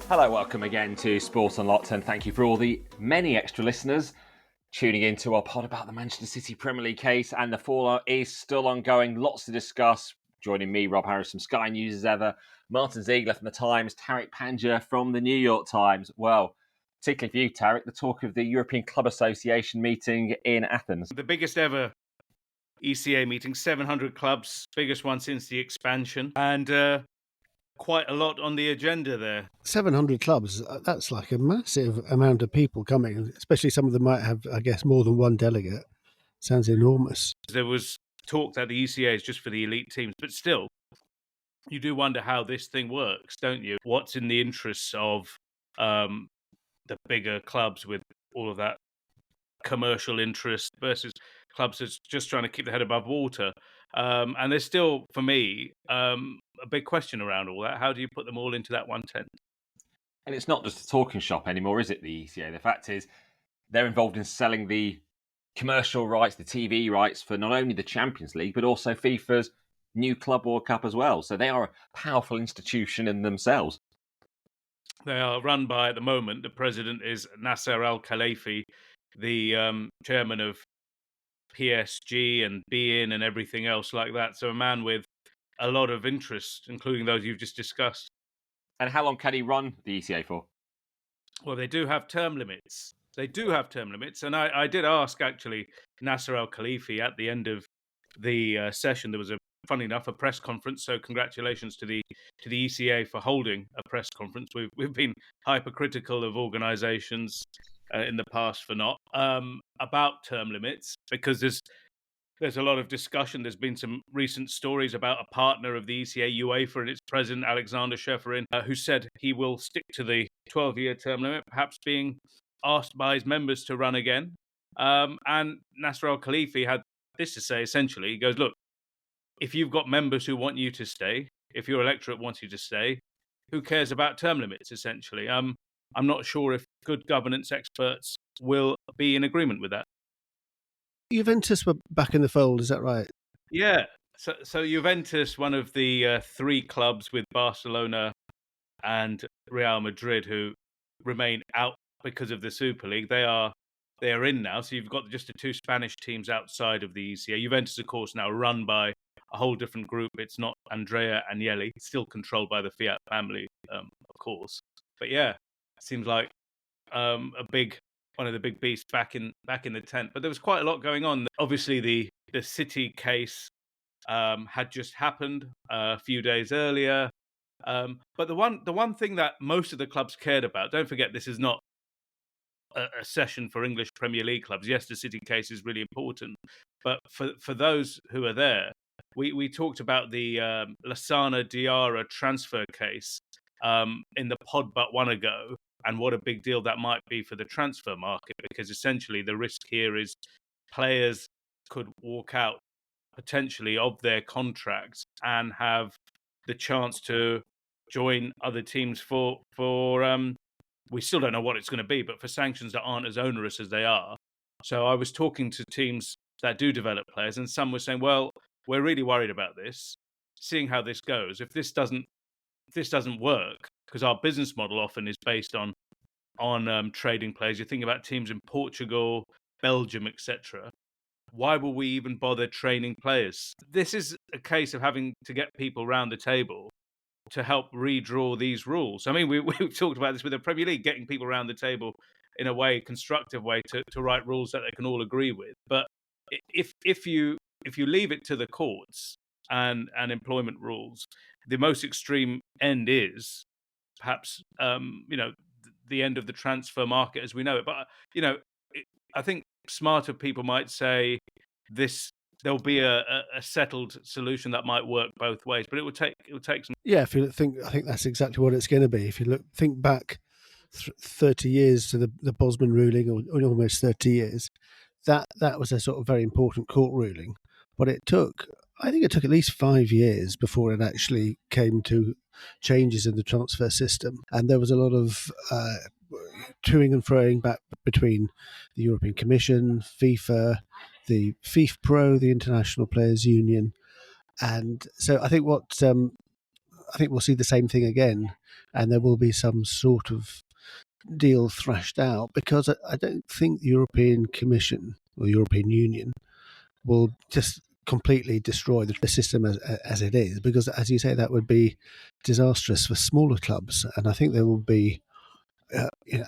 Hello, welcome again to Sport Unlocked, and thank you for all the many extra listeners tuning in to our pod about the Manchester City Premier League case, and the fallout is still ongoing. Lots to discuss. Joining me, Rob Harris from Sky News as ever, Martyn Ziegler from The Times, Tariq Panja from the New York Times. Well, particularly for you, Tariq, the talk of the European Club Association meeting in Athens. The biggest ever ECA meeting, 700 clubs, biggest one since the expansion, and quite a lot on the agenda there. 700 clubs, that's like a massive amount of people coming, especially some of them might have, I guess, more than one delegate. Sounds enormous. There was talk that the ECA is just for the elite teams, but still, you do wonder how this thing works, don't you? What's in the interests of the bigger clubs with all of that commercial interest versus clubs that's just trying to keep their head above water. And there's still, for me, a big question around all that. How do you put them all into that one tent? And it's not just a talking shop anymore, is it, the ECA? The fact is, they're involved in selling the commercial rights, the TV rights for not only the Champions League, but also FIFA's new Club World Cup as well. So they are a powerful institution in themselves. They are run by, at the moment, the president is Nasser Al-Khelaifi, the chairman of PSG and beIN and everything else like that. So a man with a lot of interest, including those you've just discussed. And how long can he run the ECA for? Well, they do have term limits. And I did ask, actually, Nasser Al-Khelaifi at the end of the session. There was, funny enough, a press conference. So congratulations to the ECA for holding a press conference. We've been hypercritical of organisations in the past for not about term limits, because there's a lot of discussion. There's been some recent stories about a partner of the ECA, UEFA, and its president, Alexander Shefferin, who said he will stick to the 12-year term limit, perhaps being asked by his members to run again. And Nasser Al-Khelaifi had this to say, essentially. He goes, look, if you've got members who want you to stay, if your electorate wants you to stay, who cares about term limits, essentially? I'm not sure if good governance experts will be in agreement with that. Juventus were back in the fold, is that right? Yeah. So Juventus, one of the three clubs with Barcelona and Real Madrid who remain out because of the Super League, they are in now. So you've got just the two Spanish teams outside of the ECA. Juventus, of course, now run by a whole different group. It's not Andrea Agnelli. It's still controlled by the Fiat family, of course. But yeah, it seems like one of the big beasts back in the tent. But there was quite a lot going on. Obviously, the City case had just happened a few days earlier. But the one thing that most of the clubs cared about, don't forget, this is not a session for English Premier League clubs. Yes, the City case is really important. But for those who are there, we talked about the Lassana Diarra transfer case in the pod but one ago, and what a big deal that might be for the transfer market, because essentially the risk here is players could walk out potentially of their contracts and have the chance to join other teams for we still don't know what it's going to be, but for sanctions that aren't as onerous as they are. So I was talking to teams that do develop players, and some were saying, well, we're really worried about this, seeing how this goes. If this doesn't work, because our business model often is based on trading players. You think about teams in Portugal, Belgium, etc. Why will we even bother training players? This is a case of having to get people round the table to help redraw these rules. I mean, we've talked about this with the Premier League, getting people around the table in a way, constructive way, to write rules that they can all agree with. But if you leave it to the courts and employment rules, the most extreme end is perhaps the end of the transfer market as we know it. But I think smarter people might say there'll be a settled solution that might work both ways, but it will take some. Yeah, I think that's exactly what it's going to be. If you think back 30 years to the Bosman ruling, or almost 30 years, that was a sort of very important court ruling, but I think it took at least 5 years before it actually came to changes in the transfer system, and there was a lot of toing and froing back between the European Commission, FIFA, the FIFPro, the International Players Union. And so I think what I think we'll see the same thing again, and there will be some sort of deal thrashed out, because I don't think the European Commission or European Union will just completely destroy the system as it is, because, as you say, that would be disastrous for smaller clubs, and I think they will be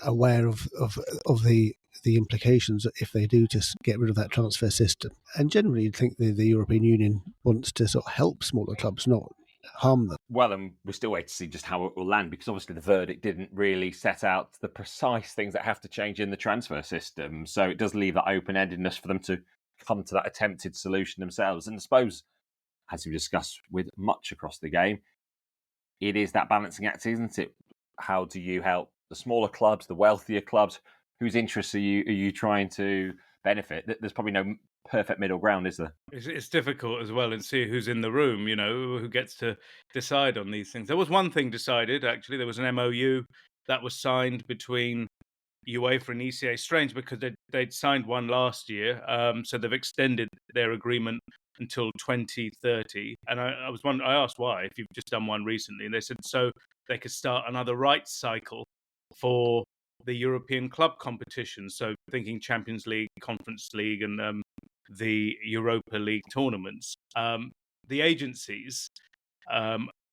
aware of the implications if they do just get rid of that transfer system. And generally, you'd think the European Union wants to sort of help smaller clubs, not harm them. Well, and we're still waiting to see just how it will land, because obviously the verdict didn't really set out the precise things that have to change in the transfer system. So it does leave that open-endedness for them to come to that attempted solution themselves. And I suppose, as we discussed with much across the game, it is that balancing act, isn't it? How do you help the smaller clubs, the wealthier clubs? Whose interests are you trying to benefit? There's probably no perfect middle ground, is there? It's difficult as well, and see who's in the room, who gets to decide on these things. There was one thing decided, actually. There was an MOU that was signed between UEFA and ECA. Strange, because they'd signed one last year, so they've extended their agreement until 2030. And I was wondering, I asked why, if you've just done one recently, and they said so they could start another rights cycle for the European club competition. So thinking Champions League, Conference League, and the Europa League tournaments. The agencies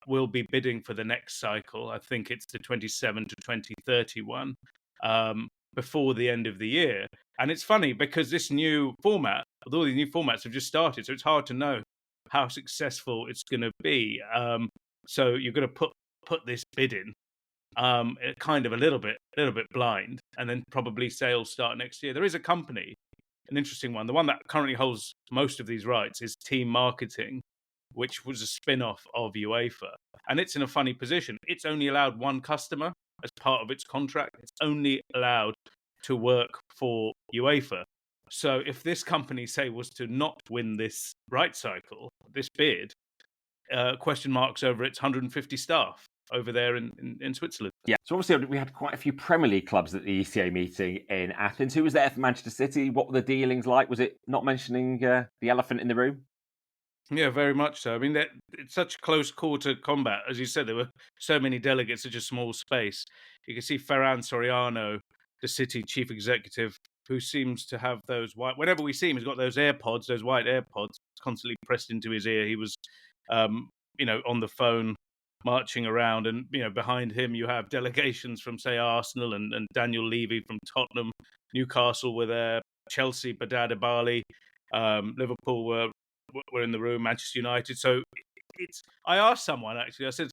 will be bidding for the next cycle. I think it's the 27 to 2031, before the end of the year. And it's funny, because this new format, all these new formats have just started, so it's hard to know how successful it's going to be. So you're going to put this bid in, kind of a little bit blind, and then probably sales start next year. There is a company, an interesting one. The one that currently holds most of these rights is Team Marketing, which was a spin-off of UEFA. And it's in a funny position. It's only allowed one customer as part of its contract. It's only allowed to work for UEFA. So if this company, say, was to not win this right cycle, this bid, question marks over its 150 staff over there in Switzerland. Yeah, so obviously we had quite a few Premier League clubs at the ECA meeting in Athens. Who was there for Manchester City? What were the dealings like? Was it not mentioning the elephant in the room? Yeah, very much so. I mean, it's such close quarter combat. As you said, there were so many delegates, such a small space. You can see Ferran Soriano, the City chief executive, who seems to have those white... Whenever we see him, he's got those AirPods, those white AirPods, constantly pressed into his ear. He was, on the phone, marching around, and behind him you have delegations from, say, Arsenal and Daniel Levy from Tottenham. Newcastle were there, Chelsea, Badada Bali, Liverpool were in the room, Manchester United. So I asked someone, actually, I said,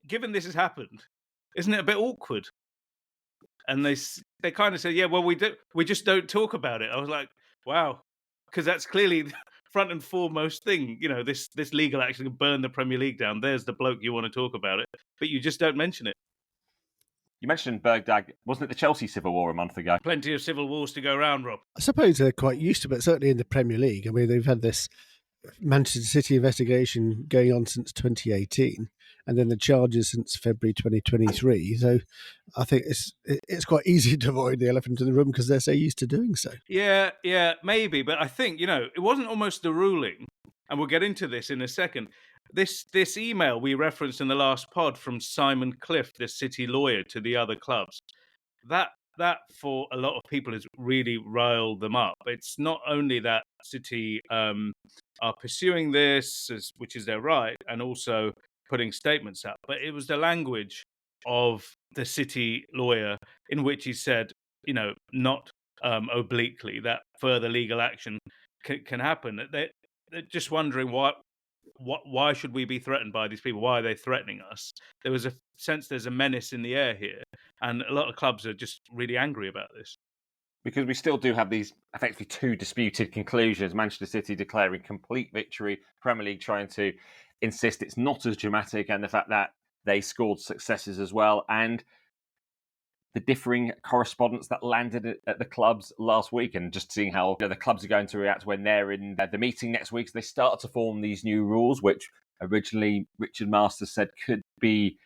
given this has happened, isn't it a bit awkward? And they kind of said, yeah, well, we just don't talk about it. I was like, wow, because that's clearly the front and foremost thing. This legal action can burn the Premier League down. There's the bloke you want to talk about it, but you just don't mention it. You mentioned Bergdag. Wasn't it the Chelsea civil war a month ago? Plenty of civil wars to go around, Rob. I suppose they're quite used to it, certainly in the Premier League. I mean, they've had this Manchester City investigation going on since 2018, and then the charges since February 2023. So I think it's quite easy to avoid the elephant in the room because they're so used to doing so. Yeah, maybe. But I think, it wasn't almost the ruling, and we'll get into this in a second. This email we referenced in the last pod from Imane Khelif, the City lawyer to the other clubs, that for a lot of people has really riled them up. It's not only that City are pursuing this, which is their right, and also putting statements up, but it was the language of the City lawyer in which he said, not obliquely, that further legal action can happen. They're just wondering why should we be threatened by these people? Why are they threatening us? There was a sense there's a menace in the air here, and a lot of clubs are just really angry about this. Because we still do have these effectively two disputed conclusions. Manchester City declaring complete victory, Premier League trying to insist it's not as dramatic, and the fact that they scored successes as well, and the differing correspondence that landed at the clubs last week, and just seeing how the clubs are going to react when they're in the meeting next week. So they start to form these new rules, which originally Richard Masters said could be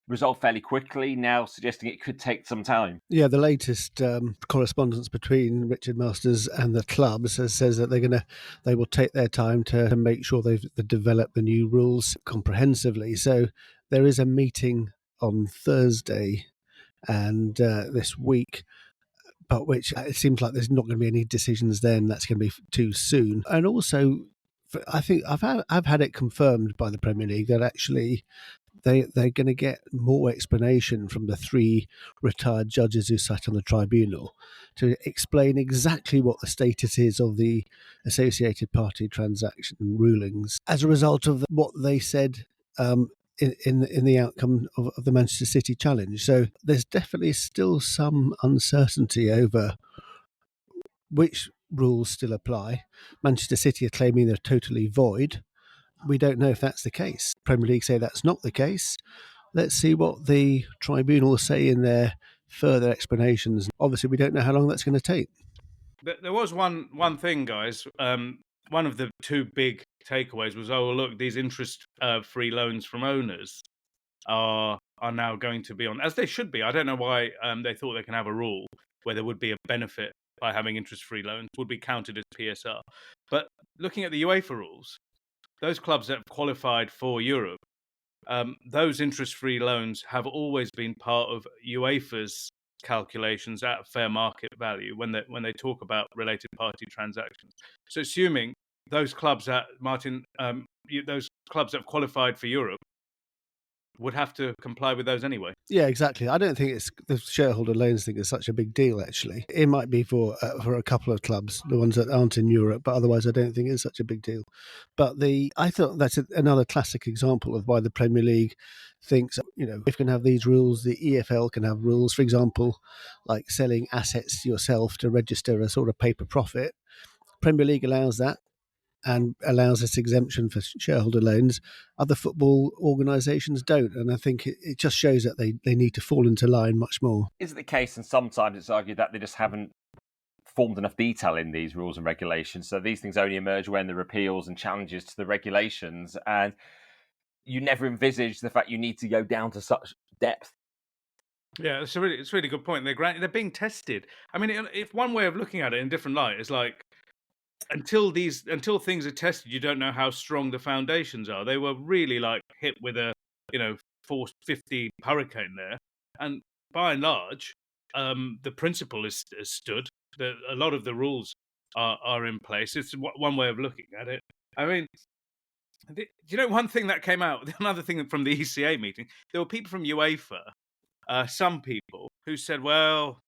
resolved fairly quickly, now suggesting it could take some time. Yeah, the latest correspondence between Richard Masters and the clubs says that they will take their time to make sure they've developed the new rules comprehensively. So there is a meeting on Thursday and this week, but which it seems like there's not going to be any decisions then. That's going to be too soon. And also, I think I've had it confirmed by the Premier League that actually they're going to get more explanation from the 3 retired judges who sat on the tribunal to explain exactly what the status is of the associated party transaction rulings as a result of what they said in the outcome of the Manchester City challenge. So there's definitely still some uncertainty over which rules still apply. Manchester City are claiming they're totally void. We don't know if that's the case. Premier League say that's not the case. Let's see what the tribunals say in their further explanations. Obviously, we don't know how long that's going to take. There was one thing, guys. One of the 2 big takeaways was, oh, look, these interest-free loans from owners are now going to be on, as they should be. I don't know why they thought they can have a rule where there would be a benefit by having interest-free loans, would be counted as PSR. But looking at the UEFA rules, those clubs that have qualified for Europe, those interest-free loans have always been part of UEFA's calculations at fair market value when they talk about related party transactions. So assuming those clubs that Martyn, those clubs that have qualified for Europe would have to comply with those anyway. Yeah, exactly. I don't think it's the shareholder loans thing is such a big deal. Actually, it might be for a couple of clubs, the ones that aren't in Europe, but otherwise, I don't think it's such a big deal. But I thought that's another classic example of why the Premier League thinks, if you can have these rules, the EFL can have rules. For example, like selling assets yourself to register a sort of paper profit. Premier League allows that and allows this exemption for shareholder loans. Other football organisations don't, and I think it just shows that they need to fall into line much more. Is it the case, and sometimes it's argued that they just haven't formed enough detail in these rules and regulations, so these things only emerge when there are appeals and challenges to the regulations, and you never envisage the fact you need to go down to such depth. Yeah, it's a really good point. They're being tested. I mean, if one way of looking at it in a different light is like, until things are tested, you don't know how strong the foundations are. They were really like hit with a 450 hurricane there, and by and large, the principle is stood. A lot of the rules are in place. It's one way of looking at it. I mean, do you know one thing that came out? Another thing from the ECA meeting, there were people from UEFA, some people who said, well,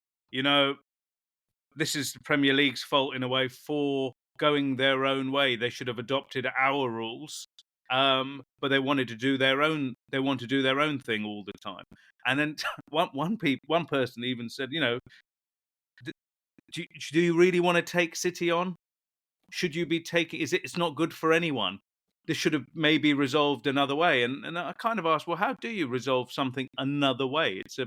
this is the Premier League's fault in a way for going their own way. They should have adopted our rules, but they wanted to do their own. They want to do their own thing all the time. And then one person even said, do you really want to take City on? Should you be taking? It's not good for anyone. This should have maybe resolved another way. And I kind of asked, well, how do you resolve something another way? It's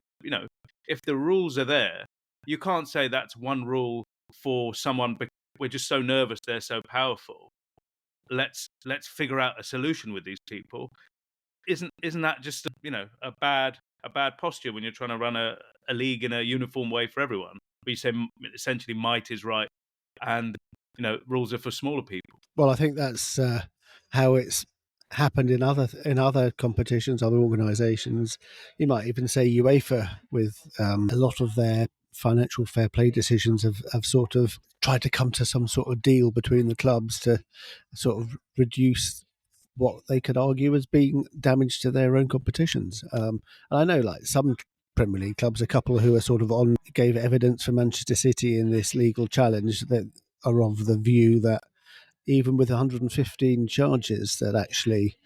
if the rules are there, you can't say that's one rule for someone. We're just so nervous they're so powerful. Let's figure out a solution with these people. Isn't that just a bad posture when you're trying to run a league in a uniform way for everyone? But you say essentially might is right, and rules are for smaller people. Well, I think that's how it's happened in other competitions, other organisations. You might even say UEFA, with a lot of their financial fair play decisions have sort of tried to come to some sort of deal between the clubs to sort of reduce what they could argue as being damage to their own competitions. And I know, like some Premier League clubs, a couple who are sort of gave evidence for Manchester City in this legal challenge that are of the view that even with 115 charges, that actually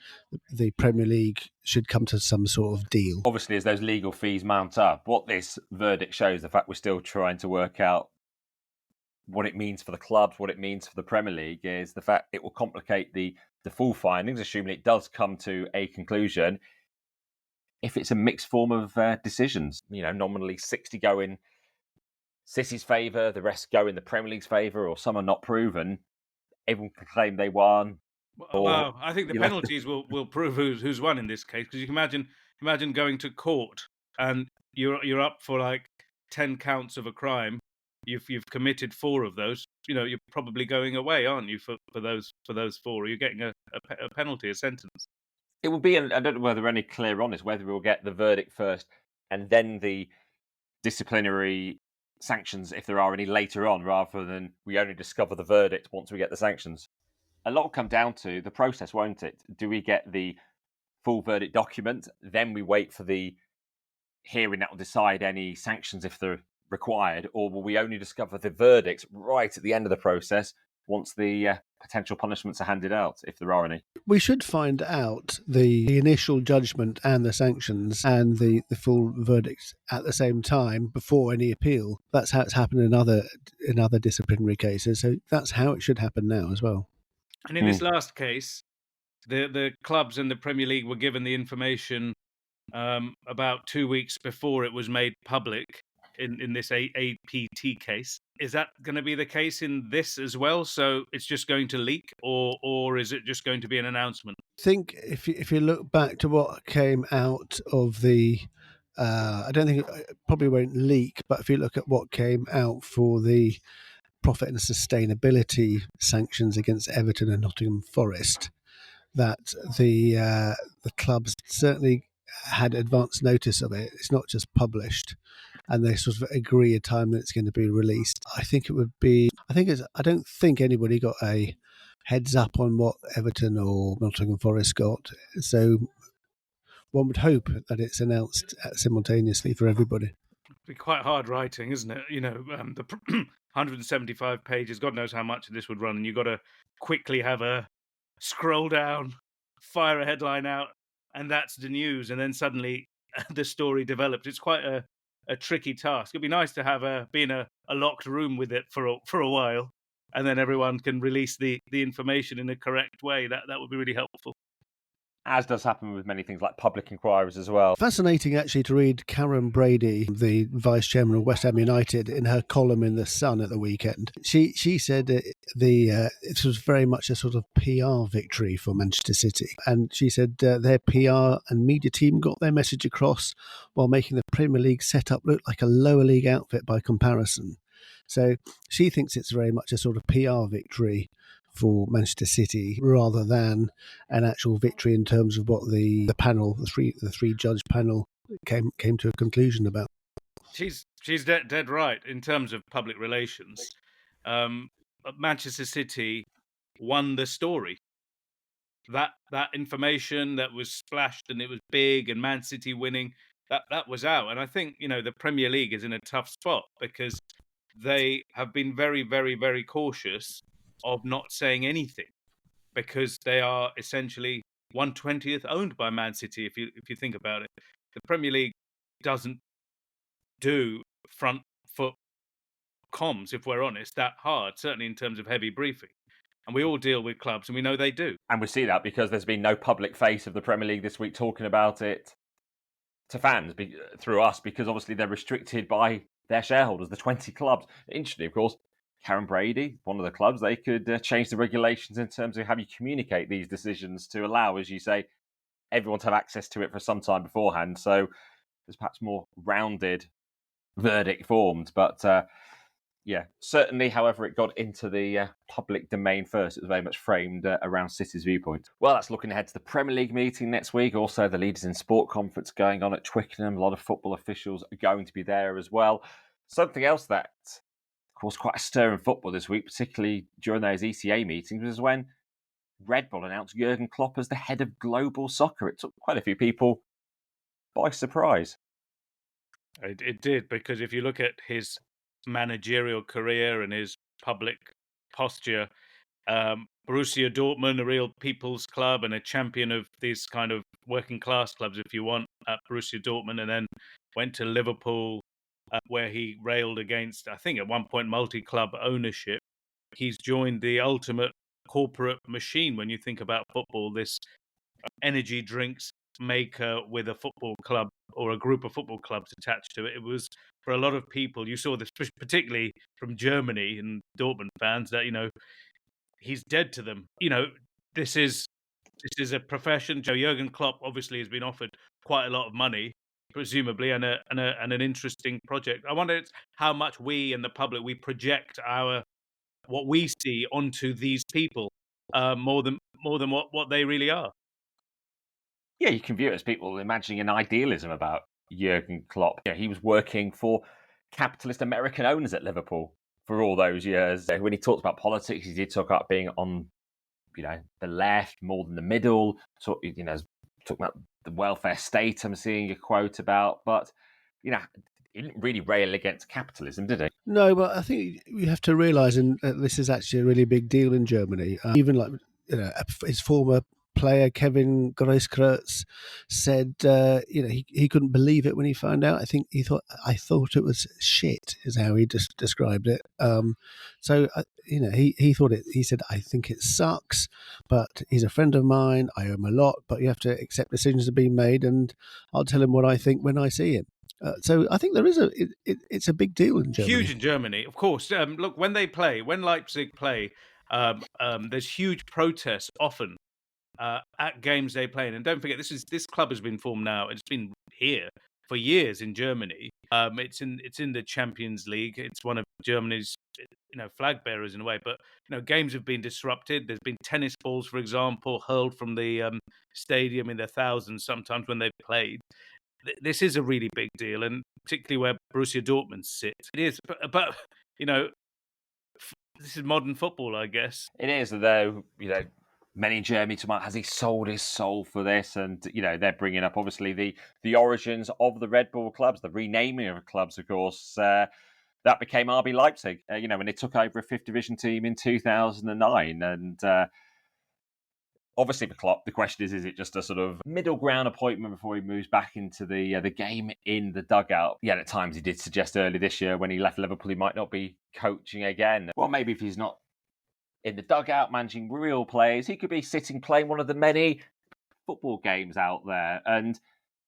the Premier League should come to some sort of deal. Obviously, as those legal fees mount up, what this verdict shows, the fact we're still trying to work out what it means for the clubs, what it means for the Premier League, is the fact it will complicate the full findings, assuming it does come to a conclusion, if it's a mixed form of decisions. Nominally 60 go in City's favour, the rest go in the Premier League's favour, or some are not proven. Everyone can claim they won. Well, I think the you know, penalties will prove who's won in this case, because you can imagine going to court and you're up for like 10 counts of a crime. You've committed 4 of those. You're probably going away, aren't you, for those 4? Or you're getting a penalty, a sentence. it will be. I don't know whether any clear on this, whether we'll get the verdict first and then the disciplinary sanctions, if there are any, later on, rather than we only discover the verdict once we get the sanctions. A lot will come down to the process, won't it? Do we get the full verdict document, then we wait for the hearing that will decide any sanctions if they're required, or will we only discover the verdicts right at the end of the process once the potential punishments are handed out, if there are any? We should find out the initial judgment and the sanctions and the full verdict at the same time before any appeal. That's how it's happened in other disciplinary cases. So that's how it should happen now as well. And in this last case, the clubs and the Premier League were given the information about 2 weeks before it was made public in this APT case. Is that going to be the case in this as well? So it's just going to leak, or is it just going to be an announcement? I think if you look back to what came out of the, I don't think it probably won't leak, but if you look at what came out for the profit and sustainability sanctions against Everton and Nottingham Forest, that the clubs certainly had advance notice of it. It's not just published, and they sort of agree a time that it's going to be released. I think it would be. I don't think anybody got a heads up on what Everton or Nottingham Forest got. So one would hope that it's announced simultaneously for everybody. It'd be quite hard writing, isn't it? The 175 pages. God knows how much of this would run, and you've got to quickly have a scroll down, fire a headline out, and that's the news. And then suddenly the story develops. It's quite a tricky task. It'd be nice to be in a locked room with it for a while, and then everyone can release the information in a correct way. That would be really helpful. As does happen with many things like public inquiries as well. Fascinating, actually, to read Karen Brady, the vice chairman of West Ham United, in her column in The Sun at the weekend. She said it was very much a sort of PR victory for Manchester City. And she said their PR and media team got their message across while making the Premier League setup look like a lower league outfit by comparison. So she thinks it's very much a sort of PR victory for Manchester City rather than an actual victory in terms of what the panel, the three judge panel, came to a conclusion about. She's dead right in terms of public relations. Manchester City won the story. That information that was splashed and it was big, and Man City winning, that was out. And I think the Premier League is in a tough spot because they have been very, very, very cautious of not saying anything, because they are essentially 1/20th owned by Man City. If you think about it, the Premier League doesn't do front foot comms, if we're honest, that hard, certainly in terms of heavy briefing. And we all deal with clubs, and we know they do. And we see that because there's been no public face of the Premier League this week talking about it to fans through us, because obviously they're restricted by their shareholders, the 20 clubs. Interestingly, of course, Karen Brady, one of the clubs, they could change the regulations in terms of how you communicate these decisions to allow, as you say, everyone to have access to it for some time beforehand. So there's perhaps more rounded verdict formed. But yeah, certainly, however it got into the public domain first, it was very much framed around City's viewpoint. Well, that's looking ahead to the Premier League meeting next week. Also, the Leaders in Sport conference going on at Twickenham. A lot of football officials are going to be there as well. Something else that caused quite a stir in football this week, particularly during those ECA meetings, was when Red Bull announced Jurgen Klopp as the head of global soccer. It took quite a few people by surprise. It did, because if you look at his managerial career and his public posture, Borussia Dortmund, a real people's club and a champion of these kind of working class clubs, if you want, at Borussia Dortmund, and then went to Liverpool, where he railed against, I think at one point, multi-club ownership. He's joined the ultimate corporate machine when you think about football, this energy drinks maker with a football club or a group of football clubs attached to it. It was, for a lot of people, you saw this particularly from Germany and Dortmund fans, that he's dead to them. this is a profession. Jurgen Klopp obviously has been offered quite a lot of money, presumably, and an interesting project. I wonder how much we and the public we project what we see onto these people more than what they really are. Yeah, you can view it as people imagining an idealism about Jurgen Klopp. He was working for capitalist American owners at Liverpool for all those years. When he talked about politics, he did talk about being on, the left more than the middle. Talking about the welfare state. I'm seeing a quote about, but he didn't really rail against capitalism, did he? No, but I think you have to realise, and this is actually a really big deal in Germany. Even like his former player Kevin Grosskreutz said, he couldn't believe it when he found out. I thought it was shit, is how he described it. He thought it. He said, I think it sucks, but he's a friend of mine. I owe him a lot, but you have to accept decisions are being made, and I'll tell him what I think when I see him. So I think there is it's a big deal in Germany. Huge in Germany, of course. Look, when Leipzig play, there's huge protests often at games they play in. And don't forget, this club has been formed now. It's been here for years in Germany. It's in the Champions League. It's one of Germany's flag bearers in a way. But games have been disrupted. There's been tennis balls, for example, hurled from the stadium in their thousands sometimes when they've played. This is a really big deal, and particularly where Borussia Dortmund sit. It is, but this is modern football, I guess. It is, though, many in Germany tonight, has he sold his soul for this? And, they're bringing up, obviously, the origins of the Red Bull clubs, the renaming of clubs, of course. That became RB Leipzig, when they took over a 5th Division team in 2009. And obviously, for Klopp, the question is it just a sort of middle ground appointment before he moves back into the game in the dugout? Yeah, at times he did suggest early this year when he left Liverpool, he might not be coaching again. Well, maybe if he's not in the dugout managing real players, he could be sitting playing one of the many football games out there. And,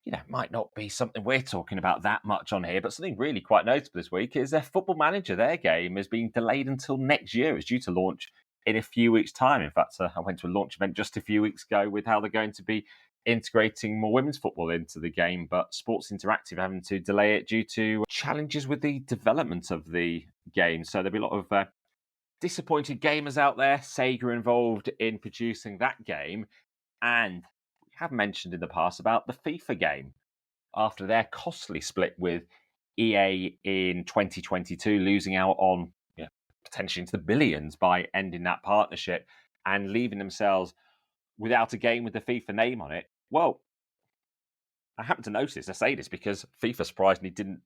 it might not be something we're talking about that much on here, but something really quite notable this week is their Football Manager, their game, is being delayed until next year. It's due to launch in a few weeks' time. In fact, I went to a launch event just a few weeks ago with how they're going to be integrating more women's football into the game, but Sports Interactive having to delay it due to challenges with the development of the game. So there'll be a lot of disappointed gamers out there. Sega involved in producing that game, and we have mentioned in the past about the FIFA game after their costly split with EA in 2022, losing out on potentially into the billions by ending that partnership and leaving themselves without a game with the FIFA name on it. Well, I happen to notice, I say this because FIFA surprisingly didn't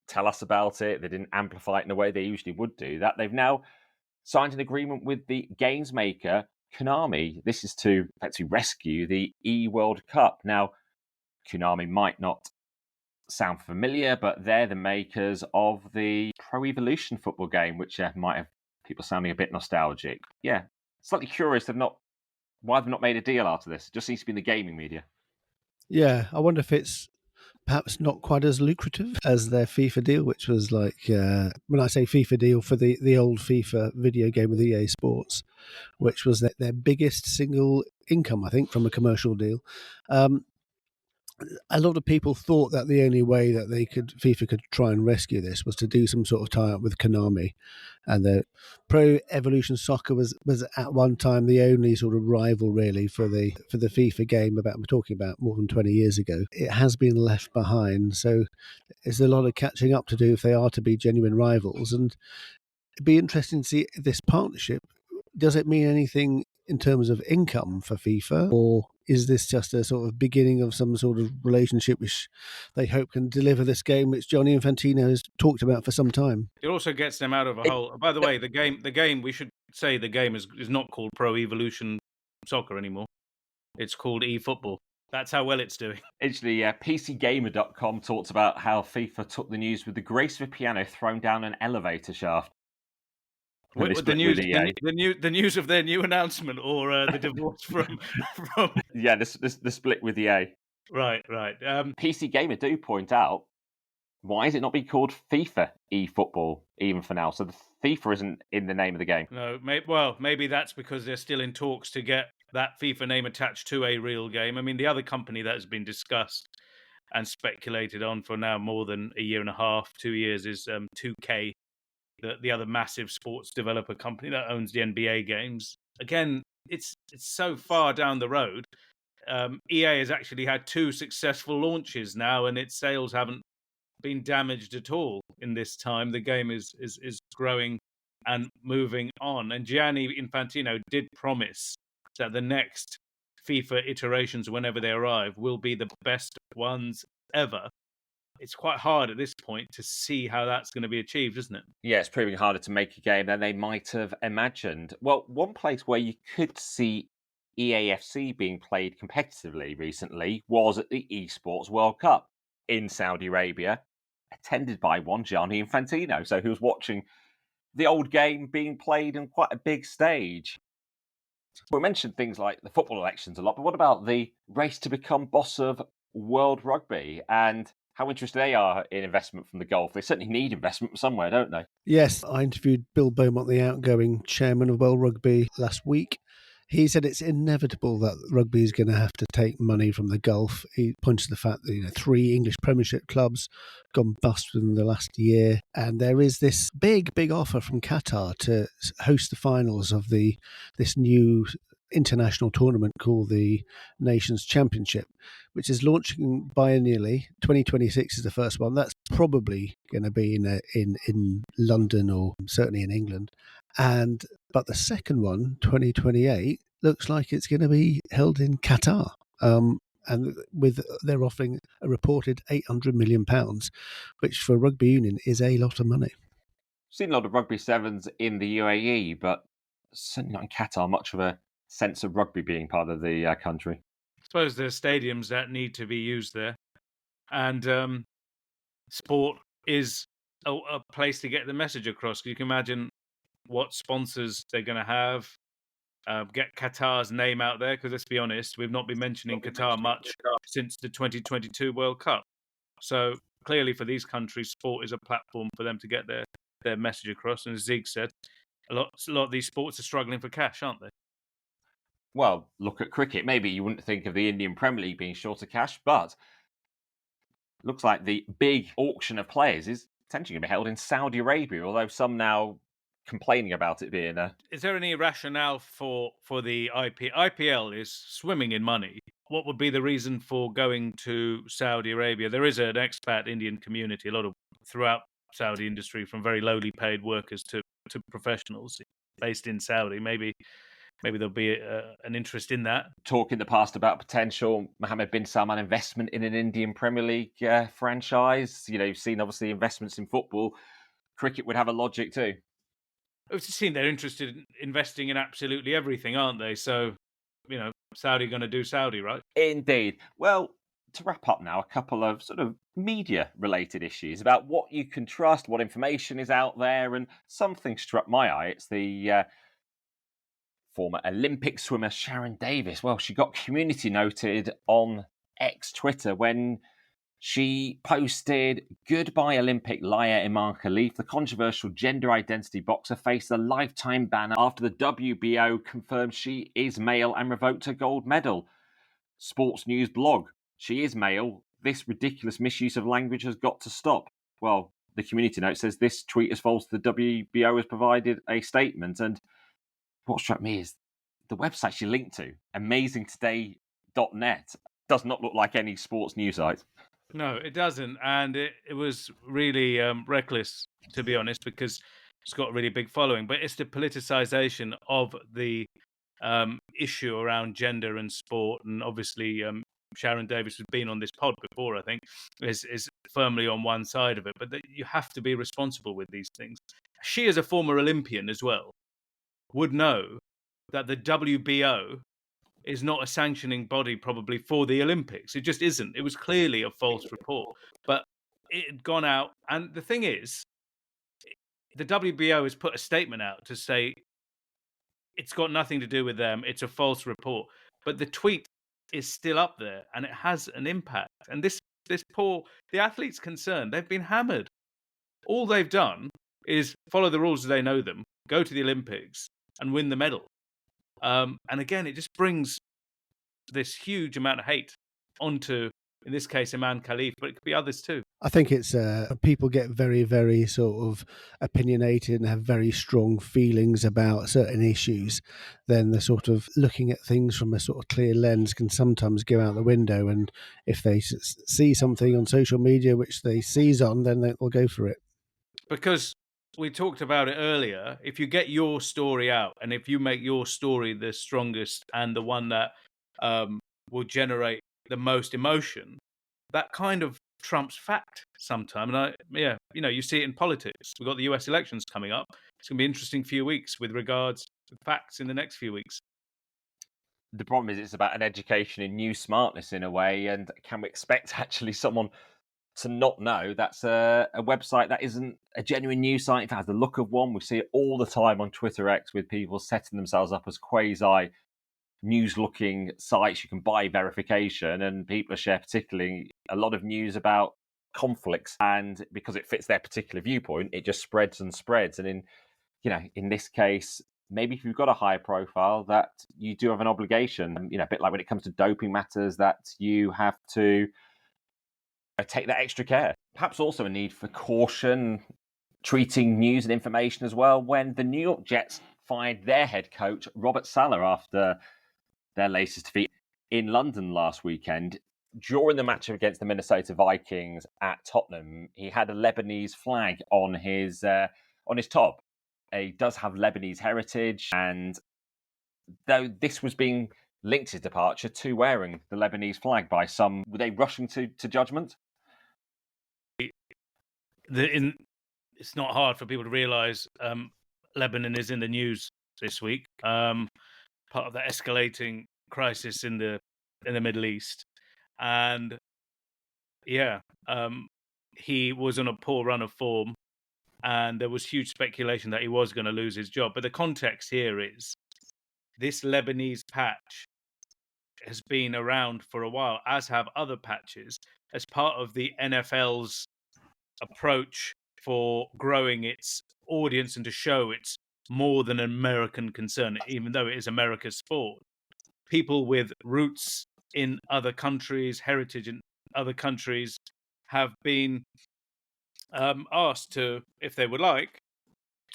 tell us about it. They didn't amplify it in a way they usually would do. That they've now signed an agreement with the games maker Konami. This is to effectively rescue the World Cup. Now, Konami might not sound familiar, but they're the makers of the Pro Evolution football game, which might have people sounding a bit nostalgic. Yeah, slightly curious why they've not made a deal after this. It just seems to be in the gaming media. Yeah, I wonder if it's perhaps not quite as lucrative as their FIFA deal, which was like, when I say FIFA deal, for the old FIFA video game with EA Sports, which was their biggest single income, I think, from a commercial deal. A lot of people thought that the only way that FIFA could try and rescue this was to do some sort of tie-up with Konami, and the Pro Evolution Soccer was at one time the only sort of rival really for the FIFA game. We're talking about more than 20 years ago. It has been left behind, so there's a lot of catching up to do if they are to be genuine rivals, and it'd be interesting to see this partnership. Does it mean anything in terms of income for FIFA, or is this just a sort of beginning of some sort of relationship which they hope can deliver this game, which Gianni Infantino has talked about for some time? It also gets them out of a hole. By the way, the game, we should say the game is not called Pro Evolution Soccer anymore. It's called eFootball. That's how well it's doing. Actually, PCGamer.com talks about how FIFA took the news with the grace of a piano thrown down an elevator shaft. The news of their new announcement, or the divorce from yeah, the split with EA. Right. PC Gamer do point out, why is it not being called FIFA eFootball even for now? So the FIFA isn't in the name of the game. No, maybe that's because they're still in talks to get that FIFA name attached to a real game. I mean, the other company that has been discussed and speculated on for now more than a year and a half, 2 years, is 2K, the other massive sports developer company that owns the NBA games. Again, it's so far down the road. EA has actually had 2 successful launches now, and its sales haven't been damaged at all in this time. The game is growing and moving on. And Gianni Infantino did promise that the next FIFA iterations, whenever they arrive, will be the best ones ever. It's quite hard at this point to see how that's going to be achieved, isn't it? Yeah, it's proving harder to make a game than they might have imagined. Well, one place where you could see EAFC being played competitively recently was at the Esports World Cup in Saudi Arabia, attended by one Gianni Infantino. So he was watching the old game being played on quite a big stage. We mentioned things like the football elections a lot, but what about the race to become boss of World Rugby and how interested they are in investment from the Gulf? They certainly need investment from somewhere, don't they? Yes, I interviewed Bill Beaumont, the outgoing chairman of World Rugby, last week. He said it's inevitable that rugby is going to have to take money from the Gulf. He points to the fact that 3 English Premiership clubs gone bust within the last year, and there is this big offer from Qatar to host the finals of this new international tournament called the Nations Championship, which is launching biennially. 2026 is the first one. That's probably going to be in London or certainly in England. But the second one, 2028, looks like it's going to be held in Qatar. And they're offering a reported £800 million, which for rugby union is a lot of money. Seen a lot of rugby sevens in the UAE, but certainly not in Qatar. Much of a sense of rugby being part of the country. I suppose there's stadiums that need to be used there, and sport is a place to get the message across. You can imagine what sponsors they're going to have. Get Qatar's name out there, because let's be honest, we've not been mentioning Qatar much since the 2022 World Cup. So clearly for these countries, sport is a platform for them to get their message across. And as Zieg said, a lot of these sports are struggling for cash, aren't they? Well, look at cricket. Maybe you wouldn't think of the Indian Premier League being short of cash, but looks like the big auction of players is potentially going to be held in Saudi Arabia, although some now complaining about it being a... Is there any rationale for the IPL is swimming in money? What would be the reason for going to Saudi Arabia? There is an expat Indian community, a lot of throughout Saudi industry, from very lowly paid workers to professionals based in Saudi. Maybe there'll be an interest in that. Talk in the past about potential Mohammed bin Salman investment in an Indian Premier League franchise. You've seen obviously investments in football. Cricket would have a logic too. We've seen they're interested in investing in absolutely everything, aren't they? So, Saudi going to do Saudi, right? Indeed. Well, to wrap up now, a couple of sort of media-related issues about what you can trust, what information is out there, and something struck my eye. It's the former Olympic swimmer Sharon Davis. Well, she got community noted on Twitter when she posted, "Goodbye Olympic liar Imane Khelif. The controversial gender identity boxer faced a lifetime ban after the WBO confirmed she is male and revoked her gold medal." Sports News blog, "She is male. This ridiculous misuse of language has got to stop." Well, the community note says this tweet is false. The WBO has provided a statement. And what struck me is the website she linked to, amazingtoday.net, does not look like any sports news site. No, it doesn't. And it was really reckless, to be honest, because it's got a really big following. But it's the politicization of the issue around gender and sport. And obviously, Sharon Davis has been on this pod before, I think, is firmly on one side of it. But you have to be responsible with these things. She, as a former Olympian as well, would know that the WBO is not a sanctioning body probably for the Olympics. It just isn't. It was clearly a false report, but it had gone out. And the thing is, the WBO has put a statement out to say it's got nothing to do with them. It's a false report. But the tweet is still up there and it has an impact. And the athletes concerned, they've been hammered. All they've done is follow the rules as they know them, go to the Olympics and win the medal. And again, it just brings this huge amount of hate onto, in this case, Imane Khelif, but it could be others too. I think it's people get very, very sort of opinionated and have very strong feelings about certain issues. Then the sort of looking at things from a sort of clear lens can sometimes go out the window. And if they see something on social media which they seize on, then they'll go for it. Because we talked about it earlier, if you get your story out and if you make your story the strongest and the one that will generate the most emotion, that kind of trumps fact sometimes. And you see it in politics. We've got the US elections coming up. It's going to be an interesting few weeks with regards to facts in the next few weeks. The problem is it's about an education in news smartness in a way, and can we expect actually someone to not know that's a website that isn't a genuine news site? If it has the look of one, we see it all the time on Twitter X with people setting themselves up as quasi news looking sites. You can buy verification, and people share particularly a lot of news about conflicts, and because it fits their particular viewpoint, it just spreads and spreads. And in this case, maybe if you've got a high profile, that you do have an obligation, a bit like when it comes to doping matters, that you have to take that extra care. Perhaps also a need for caution, treating news and information as well, when the New York Jets fired their head coach, Robert Saleh, after their latest defeat in London last weekend. During the match against the Minnesota Vikings at Tottenham, he had a Lebanese flag on his top. He does have Lebanese heritage, and though this was being linked his departure to wearing the Lebanese flag by some, were they rushing to judgment? It's not hard for people to realise Lebanon is in the news this week, part of the escalating crisis in the Middle East, and he was on a poor run of form, and there was huge speculation that he was going to lose his job. But the context here is this Lebanese patch has been around for a while, as have other patches, as part of the NFL's approach for growing its audience and to show it's more than an American concern, even though it is America's sport. People with roots in other countries, heritage in other countries, have been asked to, if they would like,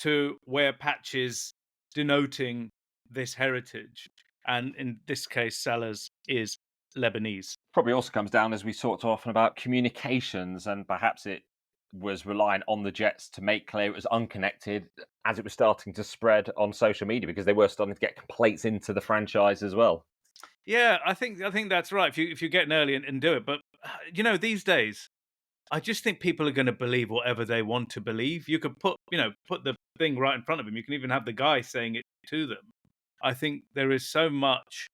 to wear patches denoting this heritage. And in this case, Saleh's is Lebanese. Probably also comes down, as we talked often about, communications, and perhaps it was reliant on the Jets to make clear it was unconnected as it was starting to spread on social media, because they were starting to get complaints into the franchise as well. Yeah, I think that's right. If you get in early and do it, but these days, I just think people are going to believe whatever they want to believe. You could put the thing right in front of them. You can even have the guy saying it to them. I think there is so much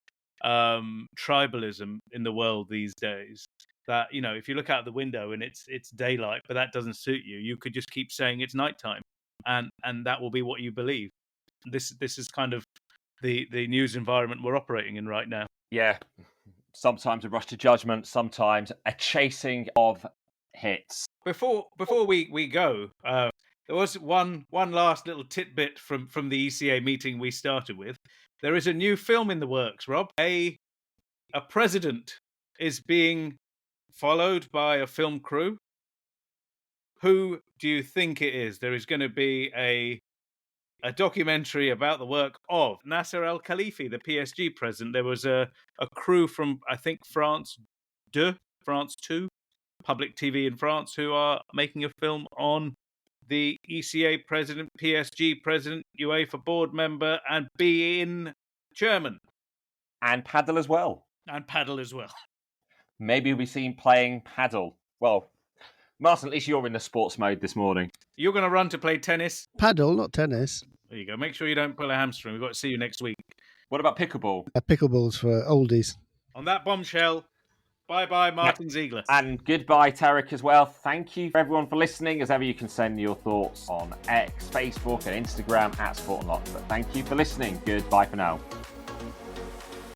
tribalism in the world these days that, if you look out the window and it's daylight, but that doesn't suit you, you could just keep saying it's nighttime, and that will be what you believe. This is kind of the news environment we're operating in right now. Yeah, sometimes a rush to judgment, sometimes a chasing of hits. Before we go, there was one last little tidbit from the ECA meeting we started with. There is a new film in the works, Rob. A president is being followed by a film crew. Who do you think it is? There is going to be a documentary about the work of Nasser Al-Khelaifi, the PSG president. There was a crew from, I think, France 2, public TV in France, who are making a film on the ECA president, PSG president, UEFA board member, and beIN chairman. And paddle as well. Maybe we'll be seen playing paddle. Well, Martyn, at least you're in the sports mode this morning. You're going to run to play tennis? Paddle, not tennis. There you go. Make sure you don't pull a hamstring. We've got to see you next week. What about pickleball? Pickleball's for oldies. On that bombshell, bye-bye, Martyn Ziegler. And goodbye, Tariq, as well. Thank you, everyone, for listening. As ever, you can send your thoughts on X, Facebook, and Instagram @SportAndLock. But thank you for listening. Goodbye for now.